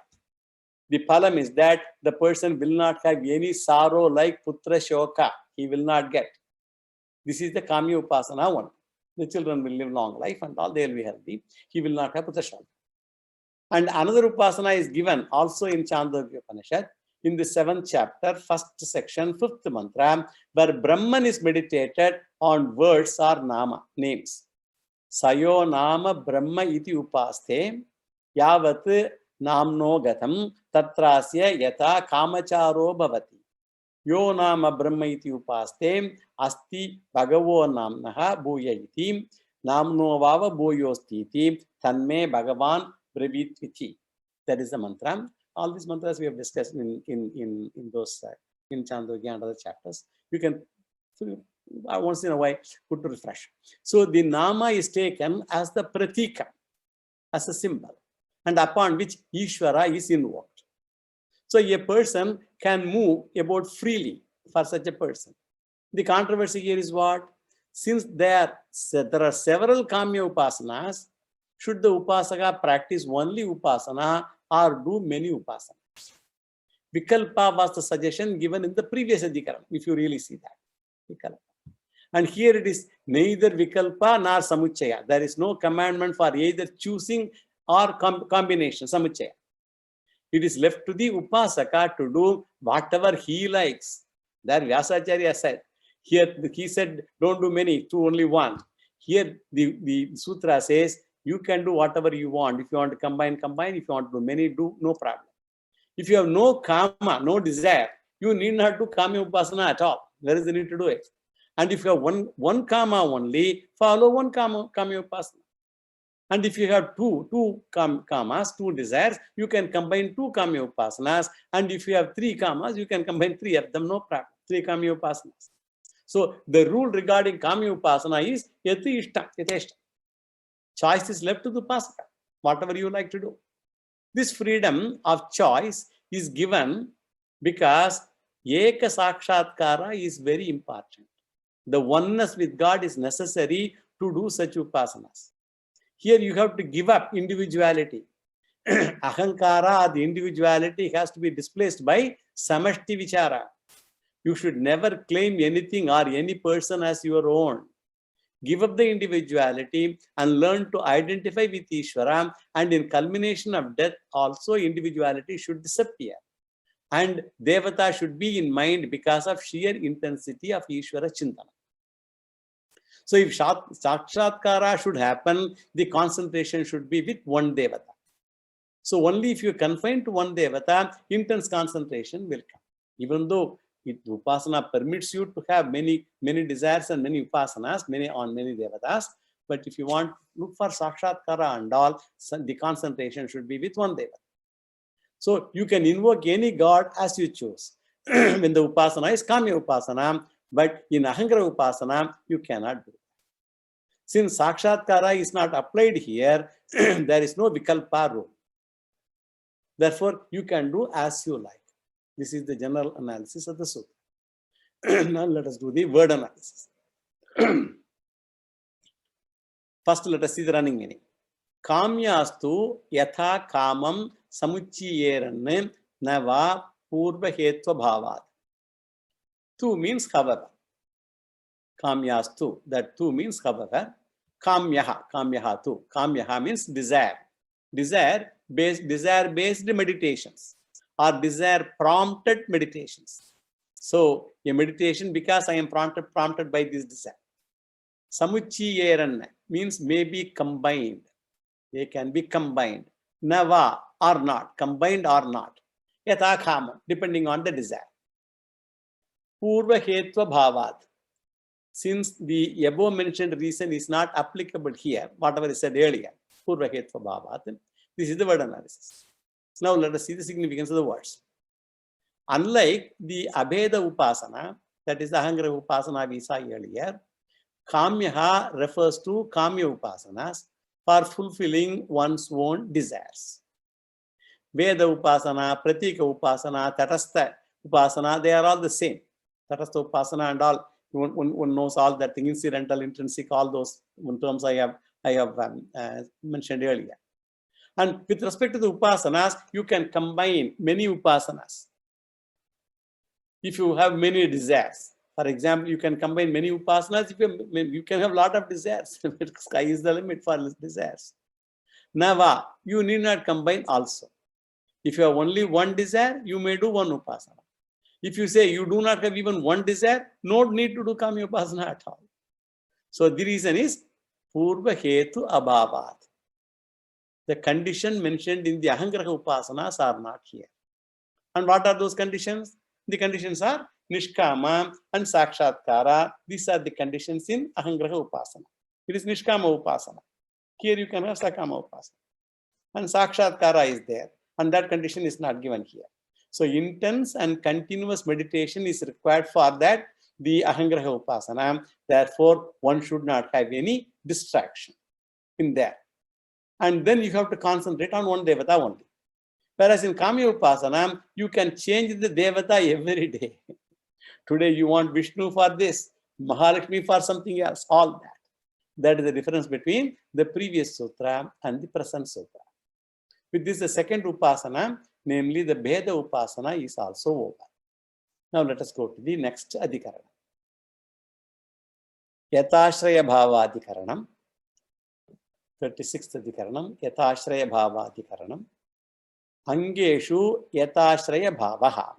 the phalam is that the person will not have any sorrow like Putra Shoka. He will not get. This is the Kamya Upasana one. The children will live long life and all, they will be healthy. He will not have Putra Shoka. And another Upasana is given also in Chandogya Upanishad, in the 7th chapter, 1st section, 5th mantra, where Brahman is meditated on words or nama, names. Sayo nama Brahma iti upaste, yavat namno gatam, tatrasya yata kamacharo bhavati. Yo nama Brahma iti upaste, asti bhagavo namnaha bhuya iti, namno vava bhuyostiti, tanme bhagavan brevit. That is the mantra. All these mantras we have discussed in those in Chandogya and other chapters. You can once in a while put to refresh. So the nama is taken as the pratika, as a symbol, and upon which Ishvara is invoked. So a person can move about freely for such a person. The controversy here is what? Since there are several Kamya upasanas, should the upasaka practice only upasana or do many upasanas? Vikalpa was the suggestion given in the previous Adhikaranam, if you really see that. Vikalpa. And here it is neither Vikalpa nor Samuchaya. There is no commandment for either choosing or combination, Samuchaya. It is left to the Upasaka to do whatever he likes. There Vyasacharya said. Here he said, don't do many, do only one. Here the sutra says, you can do whatever you want. If you want to combine, combine. If you want to do many, do, no problem. If you have no kama, no desire, you need not do kama upasana at all. Where is the need to do it? And if you have one kama only, follow one kama upasana. And if you have two kamas, two desires, you can combine two kama upasanas. And if you have three kamas, you can combine three of them, no problem. Three kama upasanas. So the rule regarding kama upasana is yati ishta, yateshta. Choice is left to the upasaka, whatever you like to do. This freedom of choice is given because Eka Sakshatkara is very important. The oneness with God is necessary to do such upasanas. Here you have to give up individuality. Ahankara, the individuality, has to be displaced by Samashti Vichara. You should never claim anything or any person as your own. Give up the individuality and learn to identify with Ishvara, and in culmination of death also individuality should disappear. And Devata should be in mind because of sheer intensity of Ishvara Chintana. So if Sakshatkara should happen, the concentration should be with one Devata. So only if you confine to one Devata, intense concentration will come. Even though Upasana permits you to have many desires and many upasanas, many devatas, but if you want to look for Sakshatkara and all, the concentration should be with one devata. So you can invoke any god as you choose. When the upasana is Kamya upasana, but in Ahankara upasana, you cannot do it. Since Sakshatkara is not applied here, there is no Vikalpa rule. Therefore, you can do as you like. This is the general analysis of the sutra. Now let us do the word analysis. First, let us see the running meaning. Kamyastu yatha kamam samuchiyeranne nava purva hetva bhavat. Tu means however. Kamyastu, that tu means however. Kamyaha tu. Kamyaha means desire. Desire-based meditations. Or desire-prompted meditations. So, a meditation because I am prompted by this desire. Samuchiyeran means may be combined. They can be combined. Nava or not, combined or not. Yatha kama, depending on the desire. Purva hetva bhavat. Since the above mentioned reason is not applicable here, whatever is said earlier, Purva hetva bhavat, this is the word analysis. Now let us see the significance of the words. Unlike the Abheda Upasana, that is the Ahankara Upasana we saw earlier, Kamyaha refers to Kamya Upasanas for fulfilling one's own desires. Veda Upasana, Pratika Upasana, Tatastha Upasana, they are all the same. Tatastha Upasana and all, one knows all that thing, incidental, intrinsic, all those terms I have mentioned earlier. And with respect to the upasanas, you can combine many upasanas. If you have many desires, for example, you can combine many upasanas. You can have a lot of desires. Sky is the limit for desires. Nava, you need not combine also. If you have only one desire, you may do one upasana. If you say you do not have even one desire, no need to do Kamya upasana at all. So the reason is Purva Hetu Abhavat. The condition mentioned in the Ahankara upasanas are not here. And what are those conditions? The conditions are Nishkama and Sakshatkara. These are the conditions in Ahankara upasana. It is Nishkama upasana. Here you can have Sakama upasana. And Sakshatkara is there. And that condition is not given here. So intense and continuous meditation is required for that, the Ahankara upasana. Therefore, one should not have any distraction in there. And then you have to concentrate on one Devata only. Whereas in Kamya Upasana, you can change the Devata every day. Today you want Vishnu for this, Mahalakshmi for something else, all that. That is the difference between the previous sutra and the present sutra. With this, the second Upasana, namely the Bheda Upasana, is also over. Now let us go to the next Adhikarana. Yatashraya Bhavadikaranam. 36th Adhikaranam. Yatashraya Bhavadikaranam. Angeshu Yatashraya Bhavaha.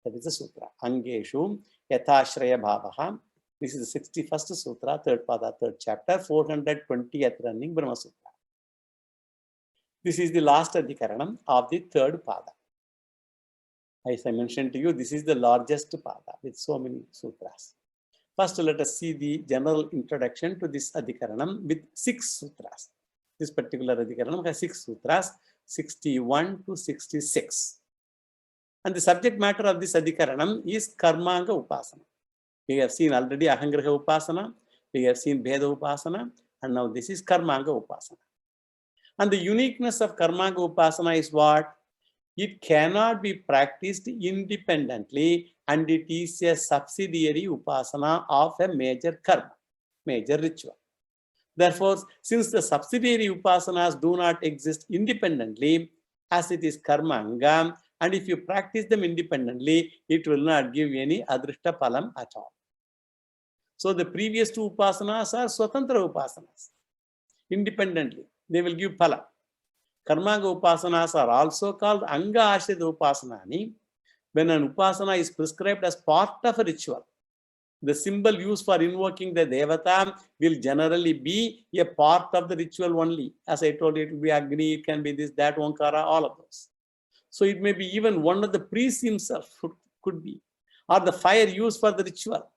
That is the sutra. Angeshu Yatashraya Bhavaha. This is the 61st sutra, third pada, third chapter, 420th running Brahma Sutra. This is the last adhikaranam of the third pada. As I mentioned to you, this is the largest pada with so many sutras. First, let us see the general introduction to this adhikaranam with 6 sutras. This particular adhikaranam has 6 sutras, 61 to 66. And the subject matter of this adhikaranam is Karmanga Upasana. We have seen already Ahangraha Upasana, we have seen Bheda Upasana, and now this is Karmanga Upasana. And the uniqueness of Karmanga Upasana is what? It cannot be practiced independently, and it is a subsidiary Upasana of a major karma, major ritual. Therefore, since the subsidiary Upasanas do not exist independently, as it is Karmanga, and if you practice them independently, it will not give any Adrishta Palam at all. So the previous 2 Upasanas are Swatantra Upasanas. Independently, they will give Pala. Karmanga Upasanas are also called Anga Ashrita Upasanani. When an Upasana is prescribed as part of a ritual, the symbol used for invoking the Devata will generally be a part of the ritual only. As I told you, it will be Agni, it can be this, that, Onkara, all of those. So it may be even one of the priests himself could be, or the fire used for the ritual,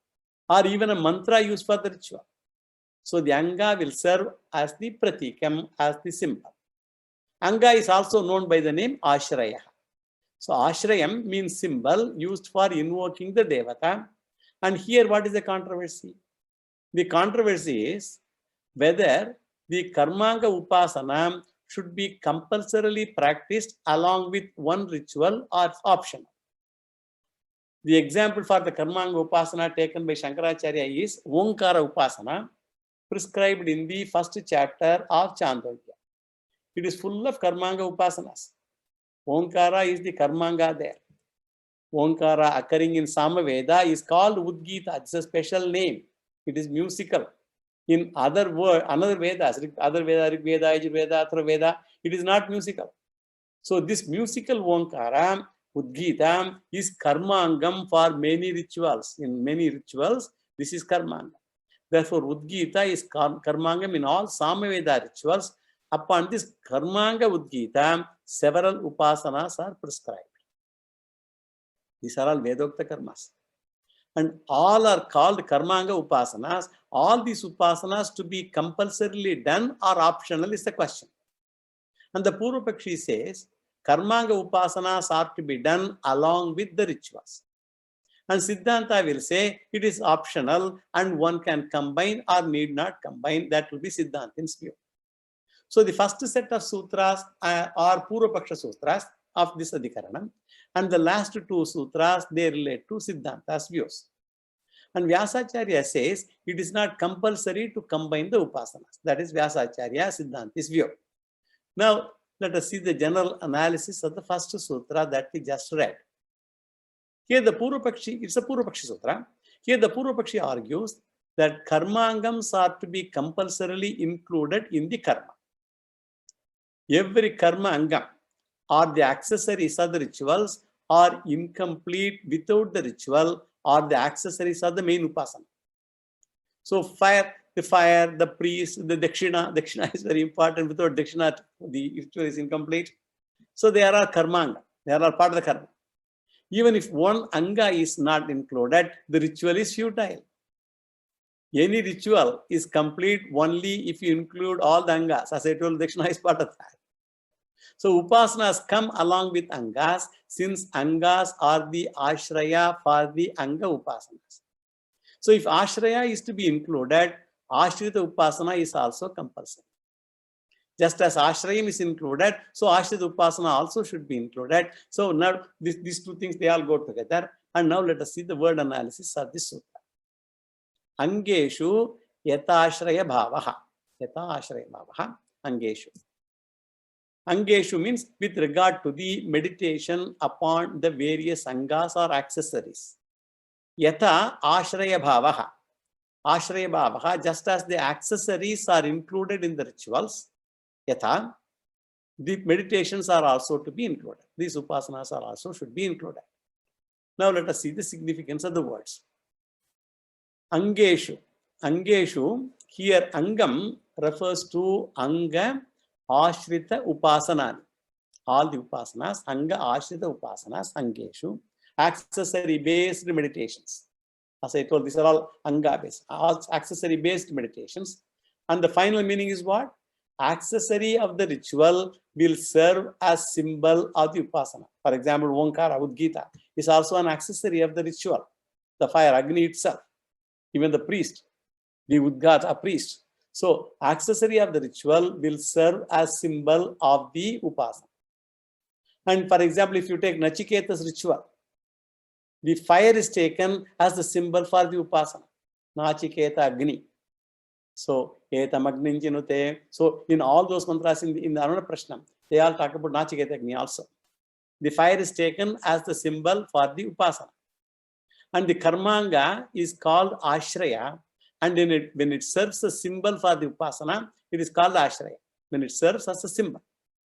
or even a mantra used for the ritual. So the Anga will serve as the pratikam, as the symbol. Anga is also known by the name Ashraya. So Ashrayam means symbol used for invoking the Devata. And here what is the controversy? The controversy is whether the Karmanga Upasana should be compulsorily practiced along with one ritual or optional. The example for the Karmanga Upasana taken by Shankaracharya is Onkara Upasana, prescribed in the first chapter of Chandogya. It is full of Karmanga Upasanas. Onkara is the Karmanga there. Onkara occurring in Samaveda is called Udgita. It's a special name. It is musical. In other Vedas, other Veda, Rig Veda, Yajur Veda, Athara Veda, it is not musical. So this musical Onkara, Udgita, is Karmangam for many rituals. In many rituals, this is Karmanga. Therefore, Udgita is Karmangam in all Samaveda rituals. Upon this Karmanga Udgita, several Upasanas are prescribed. These are all Vedokta Karmas. And all are called Karmanga Upasanas. All these Upasanas to be compulsorily done or optional is the question. And the Purvapakshi says, Karmanga Upasanas are to be done along with the rituals. And Siddhanta will say it is optional and one can combine or need not combine. That will be Siddhantin's view. So the first set of sutras are Purvapaksha sutras of this adhikaranam, and the last 2 sutras, they relate to Siddhanta's views. And Vyasacharya says it is not compulsory to combine the upasanas. That is Vyasacharya Siddhanti's view. Now, let us see the general analysis of the first sutra that we just read. Here the Purvapakshi, it's a Purvapakshi sutra. Here the Purvapakshi argues that karmangams are to be compulsorily included in the karma. Every karma angam or the accessories of the rituals are incomplete without the ritual or the accessories of the main upasana. So the fire, the priest, the dakshina is very important. Without dakshina, the ritual is incomplete. So they are all karmanga. They are all part of the karma. Even if one anga is not included, the ritual is futile. Any ritual is complete only if you include all the angas. As I told, dakshina is part of that. So upasanas come along with angas, since angas are the ashraya for the anga upasanas. So if ashraya is to be included, ashrita upasana is also compulsory. Just as ashrayam is included, so ashrita upasana also should be included. So now these 2 things, they all go together. And now let us see the word analysis of this sutra. Angeshu yatashraya bhavaha. Yatashraya bhavaha. Angeshu. Angeshu means with regard to the meditation upon the various angas or accessories. Yata ashraya bhavaha. Ashraya Bhavaha, just as the accessories are included in the rituals, yatha, the meditations are also to be included. These upasanas are also should be included. Now let us see the significance of the words. Angeshu. Angeshu, here Angam refers to Anga Ashrita Upasanani. All the upasanas, Anga Ashrita Upasanas, Angeshu, accessory based meditations. As I told, these are all Anga based, all accessory based meditations. And the final meaning is what? Accessory of the ritual will serve as symbol of the upasana. For example, Onkara, Udgita is also an accessory of the ritual. The fire, Agni itself, even the priest, the Udgata, a priest. So, accessory of the ritual will serve as symbol of the upasana. And for example, if you take Nachiketa's ritual, the fire is taken as the symbol for the upasana. Nachiketa Agni. So, Etam Agni Jinute. So, in all those mantras in the Aruna Prashnam, they all talk about Nachiketa Agni also. The fire is taken as the symbol for the upasana. And the Karmanga is called Ashraya. And when it serves a symbol for the upasana, it is called Ashraya. When it serves as a symbol.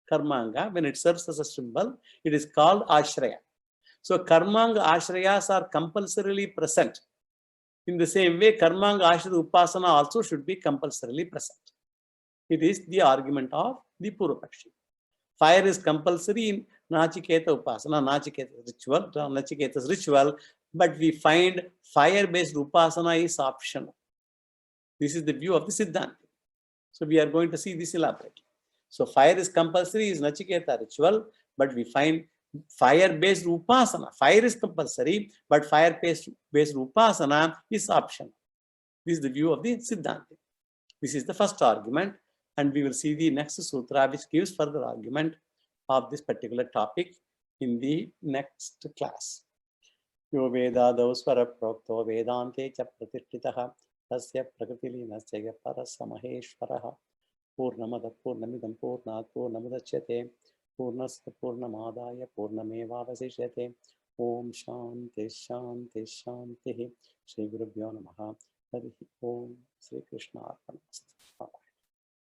Karmanga, when it serves as a symbol, it is called Ashraya. So, Karmanga Ashrayas are compulsorily present. In the same way, Karmanga Ashrita Upasana also should be compulsorily present. It is the argument of the Purvapakshi. Fire is compulsory in Nachiketa Upasana, Nachiketa's ritual, but we find fire-based Upasana is optional. This is the view of the Siddhanta. So we are going to see this elaborately. So fire is compulsory is Nachiketa ritual, but we find fire-based Upasana. Fire is compulsory, but fire-based Upasana is optional. This is the view of the Siddhanta. This is the first argument, and we will see the next sutra which gives further argument of this particular topic in the next class. Yo Vedadav Swara Prokto Vedante Cha Pratishthitaha Tasya Prakritilīnasya Parasamaheshwaraha Purnamada Purnamidam Purnat Purnamudachyate Purnasya Purnamadaya Purnamevavasishyate Om Shanti Shanti Shanti Shri Gurubhyo Namaha Harihi Om Sri Krishna Arpanamastu.